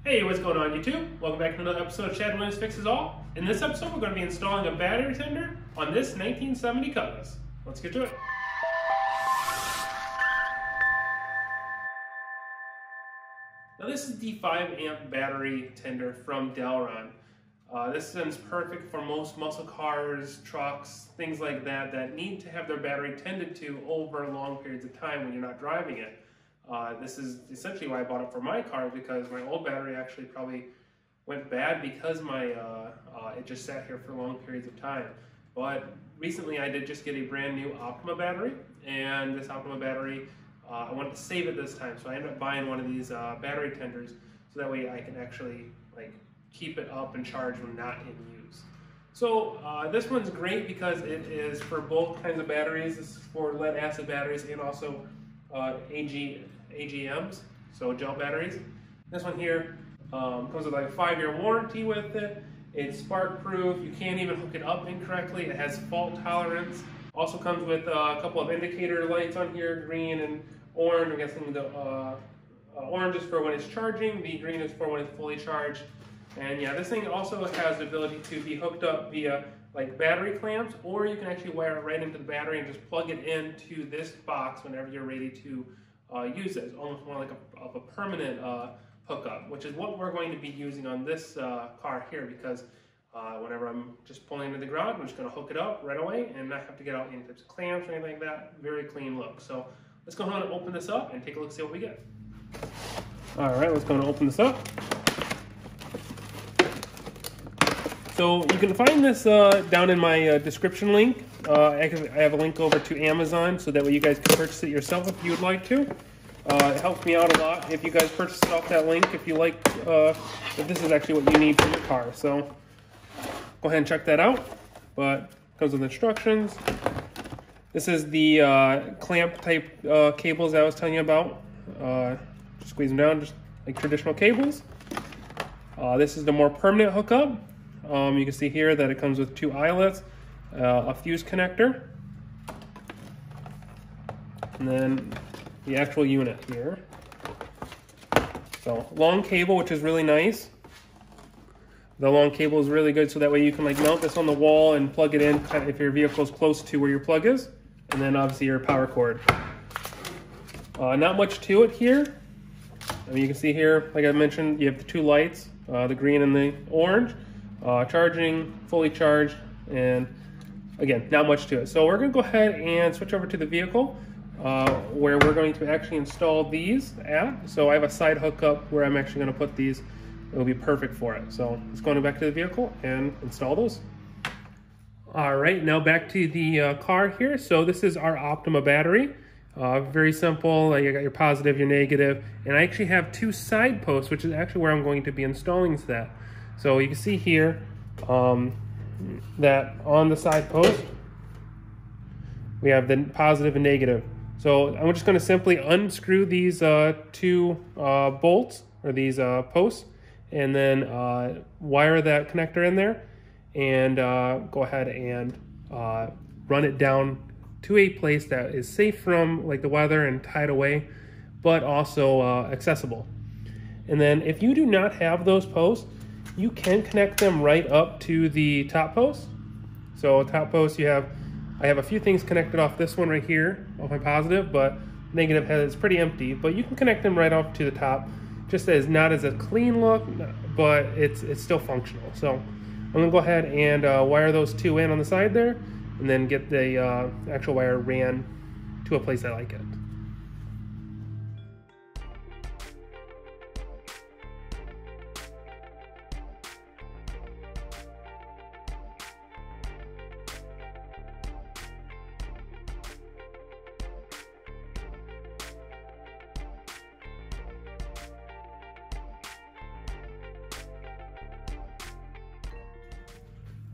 Hey, what's going on YouTube? Welcome back to another episode of Chad Williams Fixes All. In this episode, we're going to be installing a battery tender on this 1970 Cutlass. Let's get to it. Now this is the 5 amp battery tender from Deltran. This is perfect for most muscle cars, trucks, things like that that need to have their battery tended to over long periods of time when you're not driving it. This is essentially why I bought it for my car, because my old battery actually probably went bad because it just sat here for long periods of time. But recently I did just get a brand new Optima battery, and this Optima battery, I wanted to save it this time, so I ended up buying one of these battery tenders so that way I can actually keep it up and charged when not in use. So this one's great because it is for both kinds of batteries. This is for lead acid batteries and also AGMs, so gel batteries. This one here comes with like a 5-year warranty with it. It's spark proof. You can't even hook it up incorrectly. It has fault tolerance. Also comes with a couple of indicator lights on here, green and orange. I'm guessing the orange is for when it's charging, the green is for when it's fully charged. And yeah, this thing also has the ability to be hooked up via like battery clamps, or you can actually wire it right into the battery and just plug it into this box whenever you're ready to use it. It's almost more like a permanent hookup, which is what we're going to be using on this car here, because whenever I'm just pulling into the garage, I'm just going to hook it up right away and not have to get out any types of clamps or anything like that. Very clean look. So let's go ahead and open this up and take a look, see what we get. All right, let's go and open this up. So you can find this down in my description link. I have a link over to Amazon, so that way you guys can purchase it yourself if you would like to. It helps me out a lot if you guys purchase it off that link, if you like, if this is actually what you need for your car. So go ahead and check that out. But it comes with instructions. This is the clamp type cables I was telling you about. Just squeeze them down, just like traditional cables. This is the more permanent hookup. You can see here that it comes with 2 eyelets, a fuse connector, and then the actual unit here. So long cable, which is really nice. The long cable is really good, so that way you can mount this on the wall and plug it in if your vehicle is close to where your plug is, and then obviously your power cord. Not much to it here. I mean, you can see here, like I mentioned, you have the 2 lights, the green and the orange. Charging, fully charged, and again, not much to it. So we're going to go ahead and switch over to the vehicle where we're going to actually install these at. So I have a side hookup where I'm actually going to put these. It will be perfect for it. So let's go back to the vehicle and install those. All right, now back to the car here. So this is our Optima battery. Very simple. Like, you got your positive, your negative, and I actually have 2 side posts, which is actually where I'm going to be installing that. So you can see here that on the side post, we have the positive and negative. So I'm just going to simply unscrew these 2 bolts, or these posts, and then wire that connector in there, and go ahead and run it down to a place that is safe from the weather and tied away, but also accessible. And then if you do not have those posts, you can connect them right up to the top post. So top post, I have a few things connected off this one right here, off my positive, but negative it's pretty empty. But you can connect them right up to the top. Just as not as a clean look, but it's still functional. So I'm gonna go ahead and wire those 2 in on the side there, and then get the actual wire ran to a place I like it.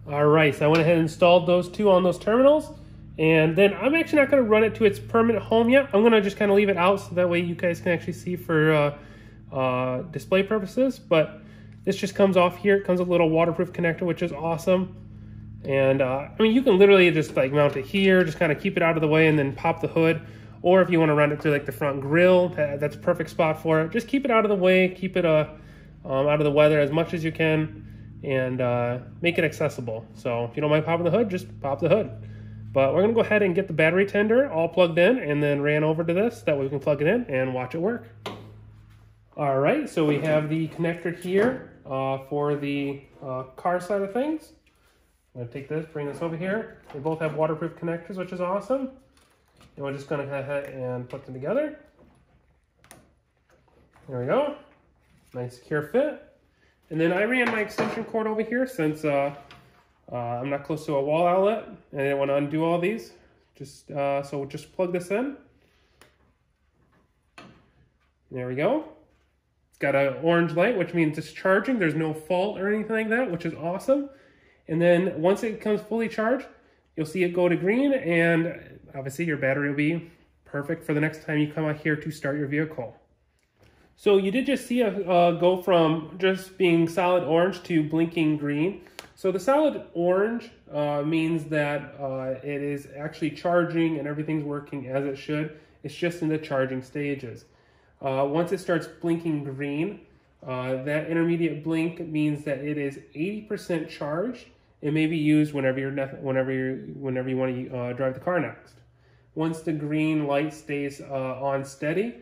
All right, so I went ahead and installed those 2 on those terminals, and then I'm actually not going to run it to its permanent home yet. I'm going to just kind of leave it out so that way you guys can actually see for display purposes. But this just comes off here. It comes with a little waterproof connector, which is awesome. And I mean, you can literally just mount it here, just kind of keep it out of the way, and then pop the hood. Or if you want to run it through the front grille, that's a perfect spot for it. Just keep it out of the way, keep it out of the weather as much as you can and make it accessible. So if you don't mind popping the hood, just pop the hood. But we're gonna go ahead and get the battery tender all plugged in and then ran over to this. That way we can plug it in and watch it work. All right, so we have the connector here for the car side of things. I'm gonna take this, bring this over here. They both have waterproof connectors, which is awesome. And we're just gonna go ahead and put them together. There we go. Nice secure fit. And then I ran my extension cord over here since I'm not close to a wall outlet and I didn't want to undo all these. So we'll just plug this in. There we go. It's got an orange light, which means it's charging. There's no fault or anything like that, which is awesome. And then once it becomes fully charged, you'll see it go to green, and obviously your battery will be perfect for the next time you come out here to start your vehicle. So you did just see it go from just being solid orange to blinking green. So the solid orange means that it is actually charging and everything's working as it should. It's just in the charging stages. Once it starts blinking green, that intermediate blink means that it is 80% charged. It may be used whenever you want to drive the car next. Once the green light stays on steady,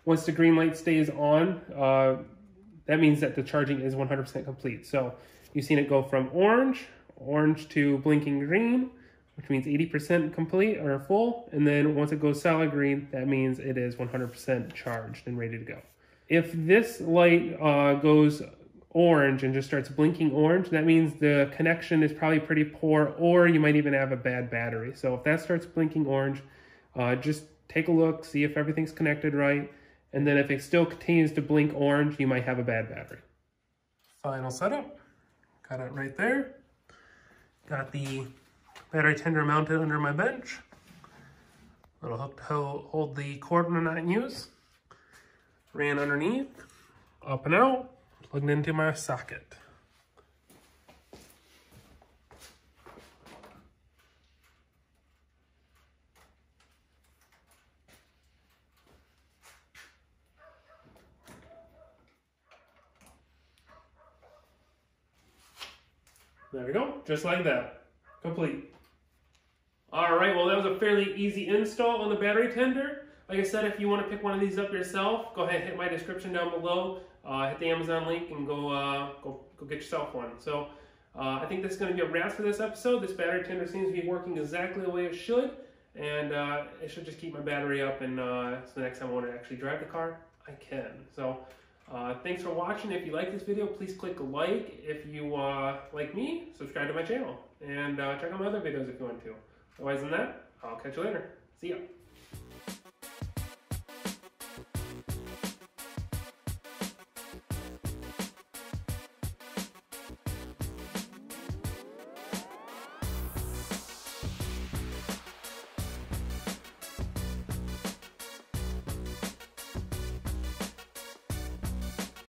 once the green light stays on, that means that the charging is 100% complete. So you've seen it go from orange to blinking green, which means 80% complete or full. And then once it goes solid green, that means it is 100% charged and ready to go. If this light goes orange and just starts blinking orange, that means the connection is probably pretty poor, or you might even have a bad battery. So if that starts blinking orange, just take a look, see if everything's connected right. And then if it still continues to blink orange, you might have a bad battery. Final setup. Got it right there. Got the battery tender mounted under my bench. Little hook to hold the cord when I'm not in use. Ran underneath, up and out, plugged into my socket. There we go, just like that, complete. All right, well that was a fairly easy install on the battery tender. Like I said, if you want to pick one of these up yourself, go ahead and hit my description down below. Hit the Amazon link and go get yourself one. So I think this is going to be a wrap for this episode. This battery tender seems to be working exactly the way it should. And it should just keep my battery up, and so the next time I want to actually drive the car, I can. So thanks for watching. If you like this video, please click like. If you like me, subscribe to my channel. And check out my other videos if you want to. Otherwise than that, I'll catch you later. See ya.